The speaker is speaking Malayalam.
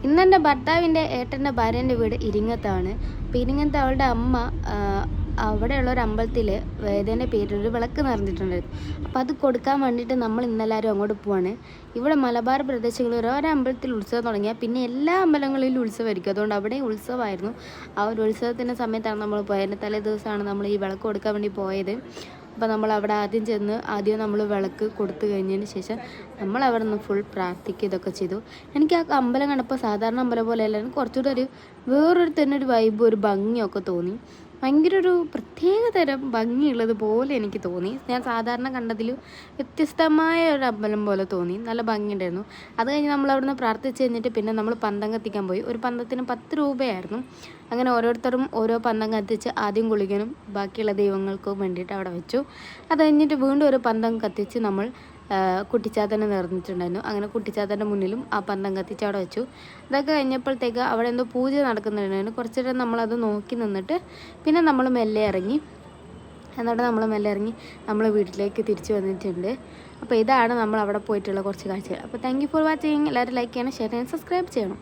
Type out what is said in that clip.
ഇന്നെൻ്റെ ഭർത്താവിൻ്റെ ഏട്ടൻ്റെ ഭാര്യൻ്റെ വീട് ഇരിങ്ങത്താണ്. അപ്പോൾ ഇരിങ്ങത്ത് അവളുടെ അമ്മ അവിടെയുള്ള ഒരു അമ്പലത്തിൽ വേദൻ്റെ പേരിലൊരു വിളക്ക് നിറഞ്ഞിട്ടുണ്ടായിരുന്നു. അപ്പോൾ അത് കൊടുക്കാൻ വേണ്ടിയിട്ട് നമ്മൾ ഇന്നെല്ലാവരും അങ്ങോട്ട് പോവാണ്. ഇവിടെ മലബാർ പ്രദേശങ്ങളിൽ ഓരോ അമ്പലത്തിൽ ഉത്സവം തുടങ്ങിയാൽ പിന്നെ എല്ലാ അമ്പലങ്ങളിലും ഉത്സവമായിരിക്കും. അതുകൊണ്ട് അവിടെ ഉത്സവമായിരുന്നു. ആ ഒരു ഉത്സവത്തിൻ്റെ സമയത്താണ് നമ്മൾ പോയത്. തലേ ദിവസമാണ് നമ്മൾ ഈ വിളക്ക് കൊടുക്കാൻ വേണ്ടി പോയത്. അപ്പോൾ നമ്മൾ അവിടെ ആദ്യം നമ്മൾ വിളക്ക് കൊടുത്തു കഴിഞ്ഞതിന് ശേഷം നമ്മൾ അവിടെ നിന്ന് ഫുൾ പ്രാർത്ഥിക്കുക ഇതൊക്കെ ചെയ്തു. എനിക്ക് ആ അമ്പലം കണ്ടപ്പോൾ സാധാരണ അമ്പലം പോലെയല്ല, വേറൊരു തന്നെ ഒരു വൈബ്, ഒരു ഭംഗിയൊക്കെ തോന്നി. ഭയങ്കര ഒരു പ്രത്യേക തരം ഭംഗിയുള്ളത് പോലെ എനിക്ക് തോന്നി. ഞാൻ സാധാരണ കണ്ടതിൽ വ്യത്യസ്തമായ ഒരു അമ്പലം പോലെ തോന്നി. നല്ല ഭംഗിയുണ്ടായിരുന്നു. അത് കഴിഞ്ഞ് നമ്മൾ അവിടുന്ന് പ്രാർത്ഥിച്ച് കഴിഞ്ഞിട്ട് പിന്നെ നമ്മൾ പന്തം കത്തിക്കാൻ പോയി. ഒരു പന്തത്തിന് 10 രൂപയായിരുന്നു. അങ്ങനെ ഓരോരുത്തരും ഓരോ പന്തം കത്തിച്ച് ആദ്യം കുളിക്കാനും ബാക്കിയുള്ള ദൈവങ്ങൾക്കും വേണ്ടിയിട്ട് അവിടെ വെച്ചു. അത് കഴിഞ്ഞിട്ട് വീണ്ടും ഒരു പന്തം കത്തിച്ച് നമ്മൾ കുട്ടിച്ചാത്തനെ നിറഞ്ഞിട്ടുണ്ടായിരുന്നു. അങ്ങനെ കുട്ടിച്ചാത്തൻ്റെ മുന്നിലും ആ പന്തം കത്തിച്ച് അവിടെ വെച്ചു. ഇതൊക്കെ കഴിഞ്ഞപ്പോഴത്തേക്ക് അവിടെ എന്തോ പൂജ നടക്കുന്നുണ്ടായിരുന്നു. കുറച്ച് നേരം നമ്മളത് നോക്കി നിന്നിട്ട് പിന്നെ നമ്മൾ മെല്ലെ ഇറങ്ങി. നമ്മൾ വീട്ടിലേക്ക് തിരിച്ചു വന്നിട്ടുണ്ട്. അപ്പോൾ ഇതാണ് നമ്മൾ അവിടെ പോയിട്ടുള്ള കുറച്ച് കാഴ്ചകൾ. അപ്പോൾ താങ്ക് യു ഫോർ വാച്ചിങ്. എല്ലാവരും ലൈക്ക് ചെയ്യണം, ഷെയർ ചെയ്യണം, സബ്സ്ക്രൈബ് ചെയ്യണം.